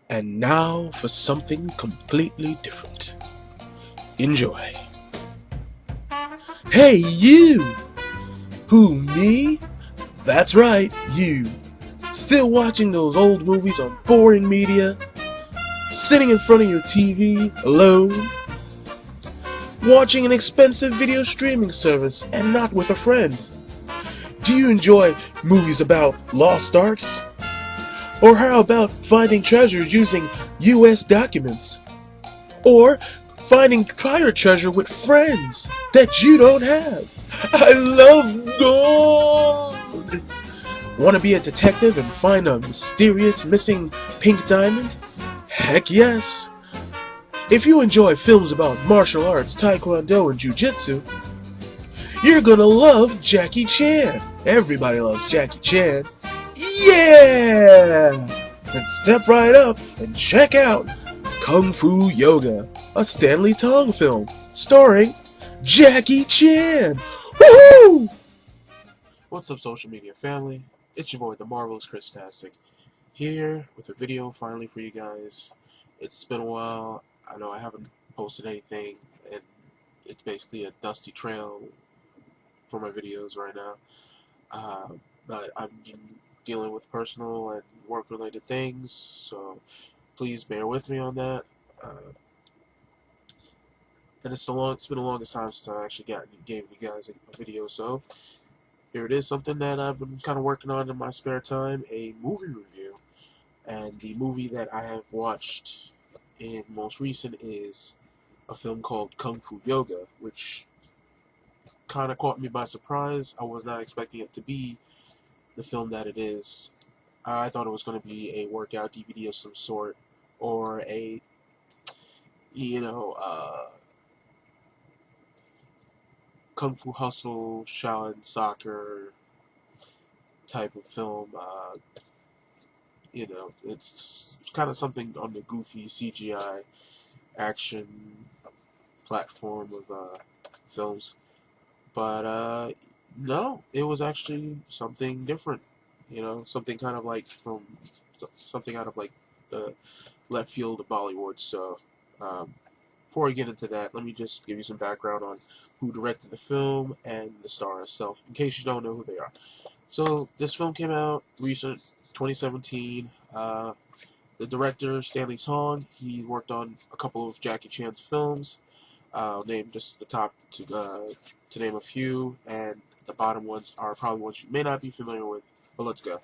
And now for something completely different. Enjoy. Hey, you! Who, me? That's right, you. Still watching those old movies on boring media? Sitting in front of your TV alone? Watching an expensive video streaming service and not with a friend? Do you enjoy movies about lost arks? Or how about finding treasures using US documents? Or finding pirate treasure with friends that you don't have? I love gold! Want to be a detective and find a mysterious missing pink diamond? Heck yes! If you enjoy films about martial arts, taekwondo, and jujitsu, you're gonna love Jackie Chan. Everybody loves Jackie Chan. Yeah! Then step right up and check out Kung Fu Yoga, a Stanley Tong film starring Jackie Chan. Woohoo! What's up, social media family? It's your boy, the Marvelous Christastic, here with a video finally for you guys. It's been a while. I know I haven't posted anything, and it's basically a dusty trail for my videos right now. Uh, but I'm dealing with personal and work-related things, so please bear with me on that. And it's been the longest time since I actually gave you guys a video, so here it is, something that I've been kind of working on in my spare time, a movie review. And the movie that I have watched in most recent is a film called Kung Fu Yoga, which kind of caught me by surprise. I was not expecting it to be the film that it is. I thought it was going to be a workout DVD of some sort, or a, you know, Kung Fu Hustle, Shaolin Soccer type of film. It's kind of something on the goofy CGI action platform of films. But no, it was actually something different. Something kind of like something out of like the left field of Bollywood. So before I get into that, let me just give you some background on who directed the film and the star herself, in case you don't know who they are. So this film came out recent, 2017. The director, Stanley Tong, he worked on a couple of Jackie Chan's films. I'll name just the top to name a few, and the bottom ones are probably ones you may not be familiar with, but let's go.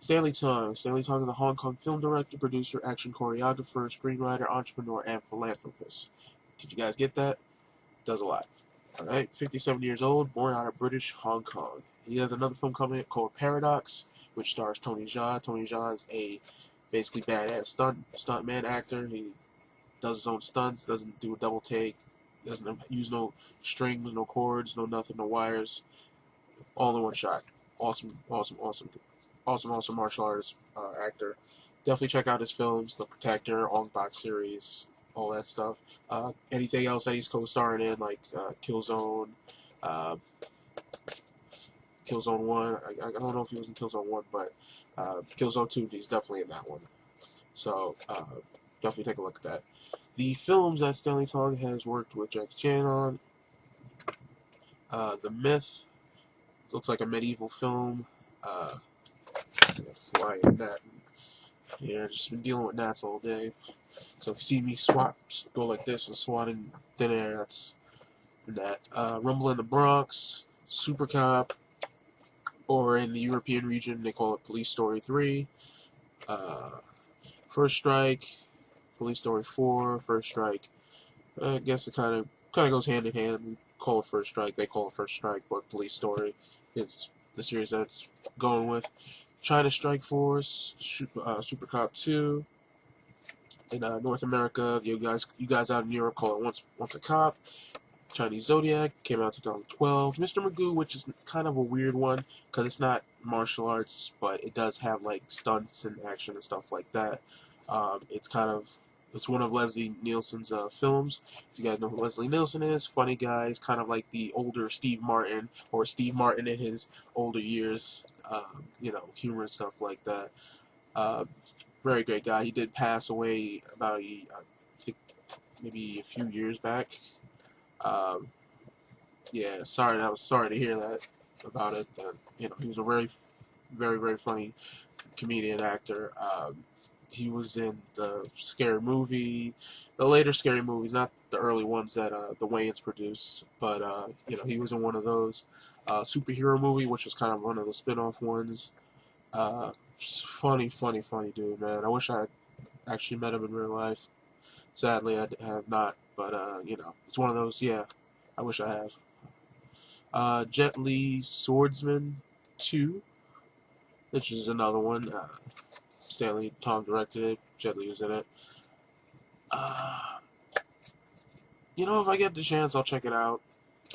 Stanley Tong. Stanley Tong is a Hong Kong film director, producer, action choreographer, screenwriter, entrepreneur, and philanthropist. Did you guys get that? Does a lot. Alright, 57 years old, born out of British Hong Kong. He has another film coming out called Paradox, which stars Tony Jaa. Tony Jaa is a basically badass stuntman actor. He does his own stunts, doesn't do a double take, doesn't use no strings, no cords, no nothing, no wires, all in one shot. Awesome, awesome, awesome, awesome, awesome martial artist actor. Definitely check out his films, The Protector, Ong Bak series, all that stuff. Anything else that he's co-starring in, like Killzone, uh, Killzone 1. I don't know if he was in Killzone 1, but Killzone 2, he's definitely in that one. So definitely take a look at that. The films that Stanley Tong has worked with Jackie Chan on, The Myth, looks like a medieval film. Flying gnat. Yeah, just been dealing with gnats all day. So if you see me go like this and swatting thin air, that's gnat. Rumble in the Bronx, Super Cop, or in the European region they call it Police Story 3. Uh, First Strike, Police Story 4, First Strike. I guess it kind of goes hand in hand. We call it First Strike, they call it First Strike, but Police Story is the series that's going with. China Strike Force, Super Cop 2. In North America, you guys out in Europe call it Once a Cop. Chinese Zodiac came out in 2012. Mr. Magoo, which is kind of a weird one because it's not martial arts, but it does have like stunts and action and stuff like that. It's one of Leslie Nielsen's films. If you guys know who Leslie Nielsen is, funny guy. He's kind of like the older Steve Martin, or Steve Martin in his older years. Humor and stuff like that. Uh, very great guy. He did pass away about I think maybe a few years back. Um, yeah, sorry. I was sorry to hear that about it. He was a very funny comedian actor. He was in the Scary Movie, the later Scary Movies, not the early ones that the Wayans produced, but he was in one of those superhero movie, which was kind of one of the spin-off ones. Funny dude, man. I wish I had actually met him in real life. Sadly, I have not, but it's one of those. Yeah, I wish I have. Jet Li Swordsman 2, which is another one. Stanley Tom directed it. Jet Li was in it. Uh, if I get the chance, I'll check it out.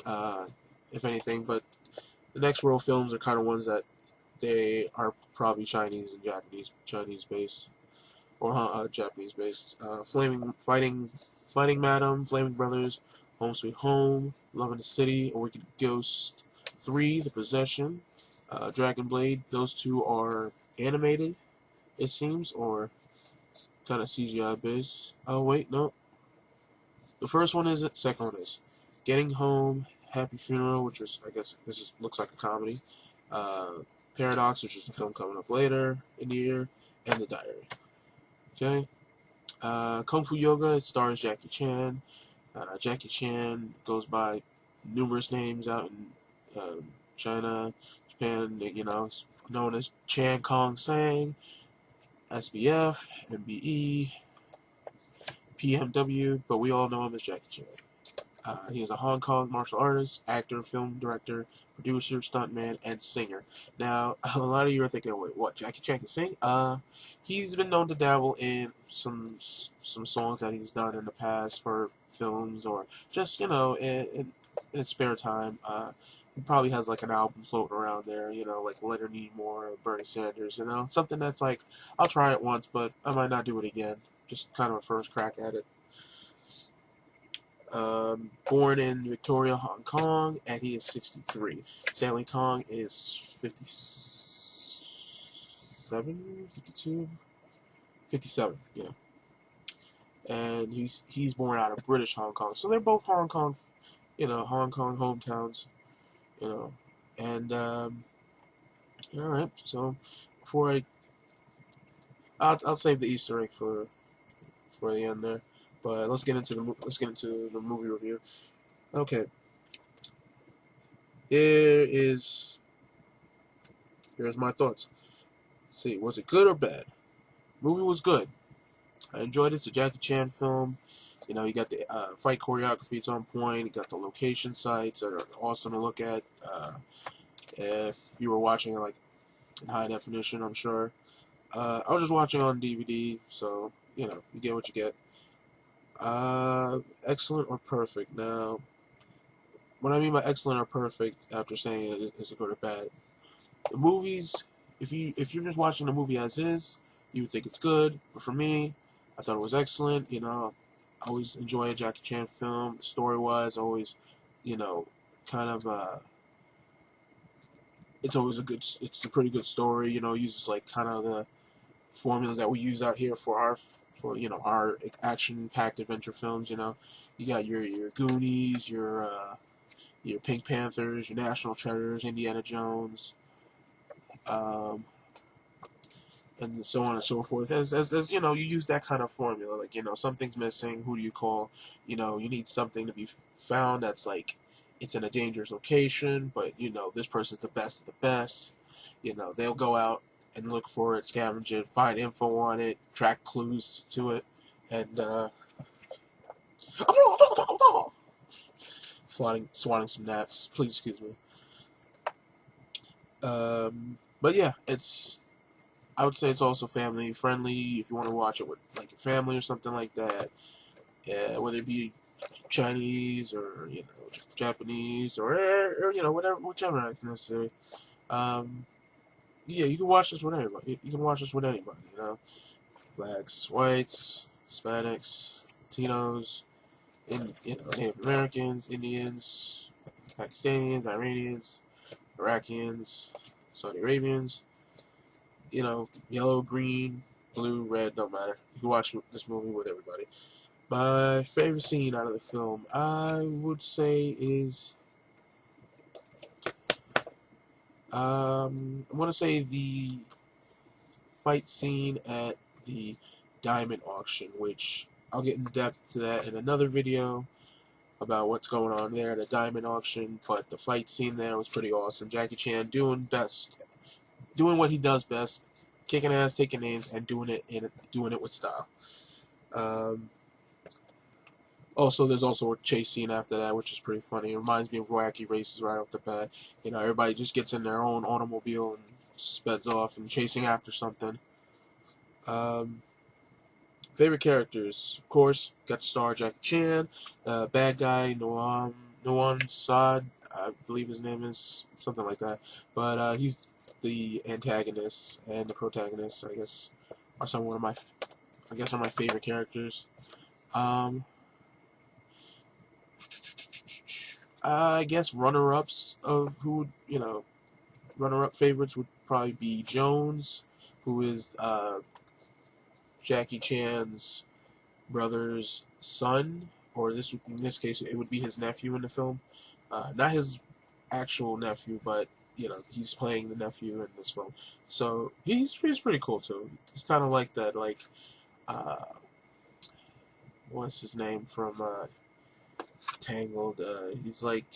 Uh, if anything, but the next World films are kind of ones that they are probably Chinese and Chinese based, or Japanese based. Fighting Madam, Flaming Brothers, Home Sweet Home, Love in the City, A Wicked Ghost 3, The Possession, Dragon Blade. Those two are animated, it seems, or kind of CGI based. Oh wait, no. The first one isn't. Second one is. Getting Home, Happy Funeral, which was, I guess looks like a comedy. Uh, Paradox, which is the film coming up later in the year, and The Diary. Okay. Kung Fu Yoga, it stars Jackie Chan. Jackie Chan goes by numerous names out in China, Japan. It's known as Chan Kong Sang, SBF, MBE, PMW, but we all know him as Jackie Chan. He is a Hong Kong martial artist, actor, film director, producer, stuntman, and singer. Now, a lot of you are thinking, wait, what? Jackie Chan can sing? He's been known to dabble in some songs that he's done in the past for films, or just in his spare time. He probably has like an album floating around there, like Leonard Nimoy or Bernie Sanders, something that's like, I'll try it once, but I might not do it again. Just kind of a first crack at it. Born in Victoria, Hong Kong, and he is 63. Stanley Tong is 57, 52, 57, yeah. And he's born out of British Hong Kong. So they're both Hong Kong, Hong Kong hometowns, you know. And all right, so before I'll save the Easter egg for the end there. But let's get into the movie review. Okay. Here is Here's my thoughts. Let's see, was it good or bad? Movie was good. I enjoyed it. It's a Jackie Chan film. You got the fight choreography. It's on point. You got the location sites that are awesome to look at. If you were watching it like in high definition, I'm sure. I was just watching on DVD, so you get what you get. Excellent or perfect. Now, what I mean by excellent or perfect, after saying is it good or bad? The movies, if you're just watching the movie as is, you would think it's good. But for me, I thought it was excellent. I always enjoy a Jackie Chan film. Story-wise, always, kind of it's always it's a pretty good story. It uses like kind of the formulas that we use out here for our action-packed adventure films. You got your Goonies, your Pink Panthers, your National Treasures, Indiana Jones. And so on and so forth. As you use that kind of formula, like something's missing. Who do you call? You need something to be found that's like it's in a dangerous location, but this person's the best of the best. They'll go out and look for it, scavenge it, find info on it, track clues to it, and swatting some gnats. Please excuse me. But yeah, I would say it's also family friendly if you want to watch it with like your family or something like that. Yeah, whether it be Chinese or Japanese or whatever, whichever is necessary. Um, yeah, you can watch this with anybody. You can watch this with anybody. Blacks, whites, Hispanics, Latinos, Native Americans, Indians, Pakistanians, Iranians, Iraqians, Saudi Arabians. Yellow, green, blue, red, don't matter. You can watch this movie with everybody. My favorite scene out of the film, I would say, is I want to say the fight scene at the diamond auction, which I'll get in depth to that in another video about what's going on there at a diamond auction. But the fight scene there was pretty awesome. Jackie Chan doing what he does best, kicking ass, taking names, and doing it with style. Also, there's also a chase scene after that, which is pretty funny. It reminds me of Wacky Races right off the bat. You know, everybody just gets in their own automobile and speds off and chasing after something. Um, Favorite characters, of course, got to star Jackie Chan, bad guy Noam Saad, I believe his name is something like that. But he's the antagonist, and the protagonist, I guess, are some of my, I guess, are my favorite characters. Um, I guess runner-ups of who, runner-up favorites would probably be Jones, who is Jackie Chan's brother's son, or in this case it would be his nephew in the film. Not his actual nephew, but he's playing the nephew in this film. So he's pretty cool too. He's kind of like that, like uh, what's his name from Tangled? He's like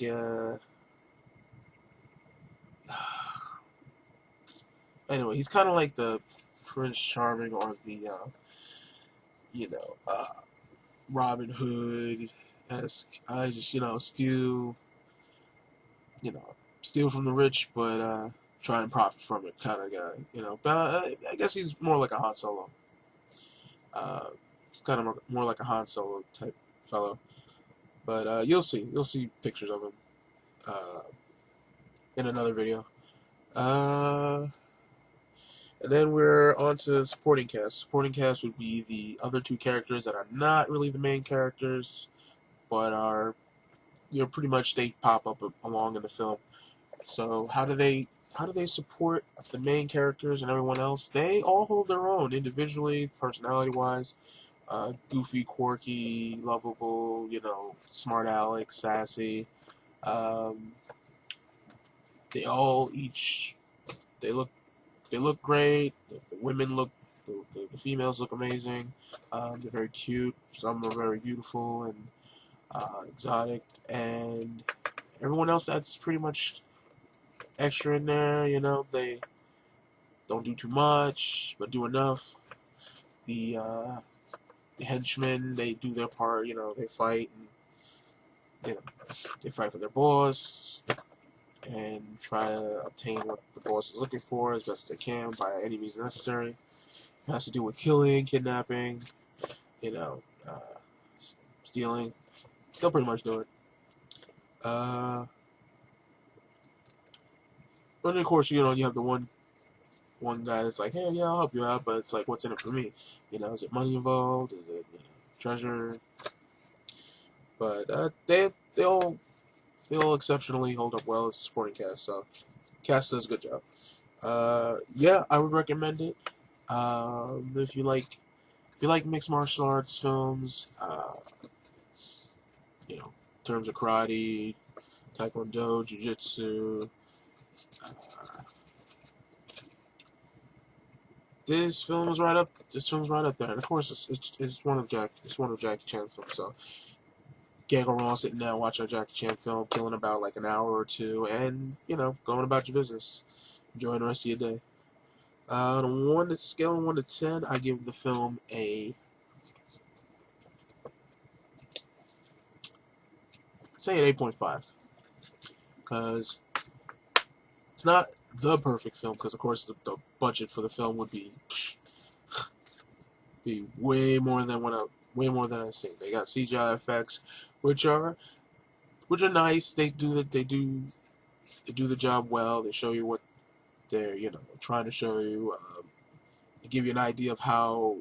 anyway, he's kind of like the Prince Charming or the you know uh, Robin Hood esque. I just steal from the rich, but try and profit from it kind of guy. But I guess he's more like a Han Solo. Uh, he's kind of more like a Han Solo type fellow. But you'll see pictures of him uh, in another video. And then we're on to supporting cast. Supporting cast would be the other two characters that are not really the main characters, but are pretty much they pop up along in the film. So how do they support the main characters and everyone else? They all hold their own individually, personality-wise. Goofy, quirky, lovable, smart aleck, sassy. Um, they all they look great. The women look the females look amazing. They're very cute. Some are very beautiful and exotic, and everyone else that's pretty much extra in there. They don't do too much, but do enough. The henchmen, they do their part. They fight and they fight for their boss and try to obtain what the boss is looking for as best as they can by any means necessary. It has to do with killing, kidnapping, you know, uh, stealing. They'll pretty much do it. And of course, you have the one guy that's like, hey, yeah, I'll help you out, but it's like, what's in it for me? Is it money involved? Is it treasure? But they all exceptionally hold up well as a supporting cast. So cast does a good job. Yeah, I would recommend it. If you like mixed martial arts films, in terms of karate, taekwondo, jiu-jitsu, uh, this film is right up. This film's right up there, and of course, it's one of Jackie Chan films. So can't go wrong sitting down watching a Jackie Chan film, killing about like an hour or two, and going about your business, enjoying the rest of your day. On a scale of 1 to 10, I give the film say an 8.5, because it's not the perfect film, because of course the budget for the film would be way more than I've seen. They got CGI effects, which are nice. They do the job well. They show you what they're trying to show you. They give you an idea of how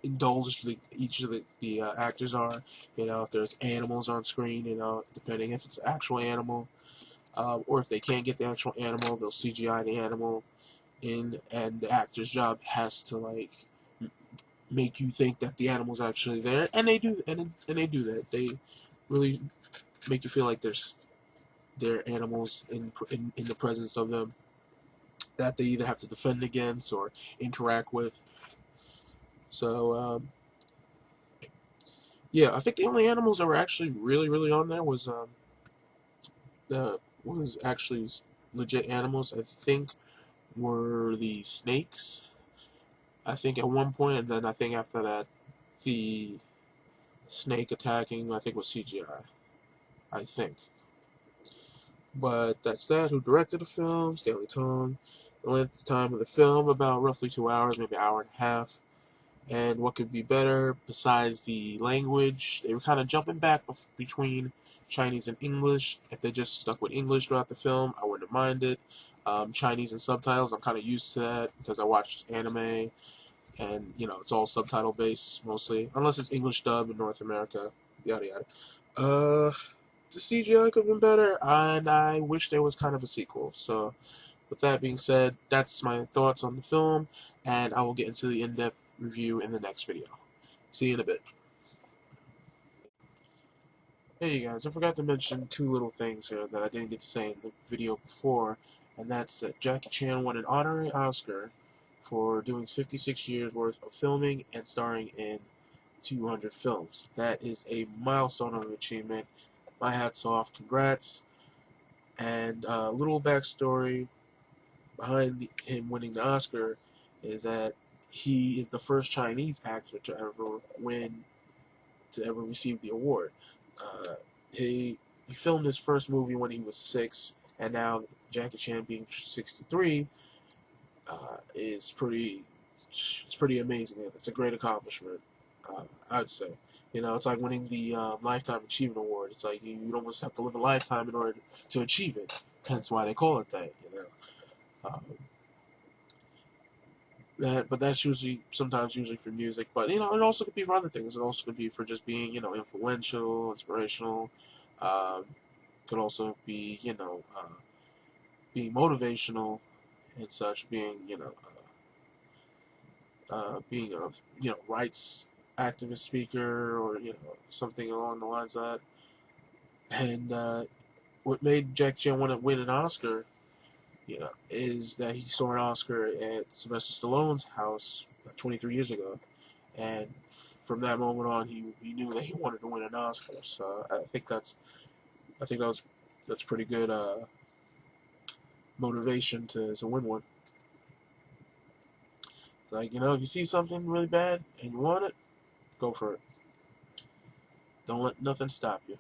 indulged each of the actors are. If there's animals on screen, depending if it's an actual animal, or if they can't get the actual animal, they'll CGI the animal. and the actor's job has to like make you think that the animal's actually there, and they do, and they do that. They really make you feel like there are animals in the presence of them that they either have to defend against or interact with. So yeah, I think the only animals that were actually really on there was actually legit animals. I think were the snakes. I think at one point, and then I think after that, the snake attacking I think was CGI. I think. But that's that. Who directed the film? Stanley Tong. The length of time of the film about roughly 2 hours, maybe an hour and a half. And what could be better besides the language? They were kind of jumping back between Chinese and English. If they just stuck with English throughout the film, I wouldn't have minded. Chinese and subtitles, I'm kind of used to that because I watch anime, and it's all subtitle based mostly, unless it's English dub in North America. Yada yada. The CGI could have been better, and I wish there was kind of a sequel. So, with that being said, that's my thoughts on the film, and I will get into the in-depth review in the next video. See you in a bit. Hey you guys, I forgot to mention two little things here that I didn't get to say in the video before, and that's that Jackie Chan won an honorary Oscar for doing 56 years worth of filming and starring in 200 films. That is a milestone of achievement. My hat's off, congrats. And a little backstory behind him winning the Oscar is that he is the first Chinese actor to ever receive the award. Uh, he filmed his first movie when he was 6, and now Jackie Chan being 63 is pretty amazing. It's a great accomplishment, I'd say. It's like winning the Lifetime Achievement Award. It's like you almost have to live a lifetime in order to achieve it. Hence why they call it that. Um, but that's usually for music. But it also could be for other things. It also could be for just being influential, inspirational. Um, could also be being motivational and such. Being a rights activist speaker, or something along the lines of that. And what made Jack Chan want to win an Oscar, is that he saw an Oscar at Sylvester Stallone's house 23 years ago, and from that moment on, he knew that he wanted to win an Oscar. So I think that's pretty good motivation to win one. It's like if you see something really bad and you want it, go for it. Don't let nothing stop you.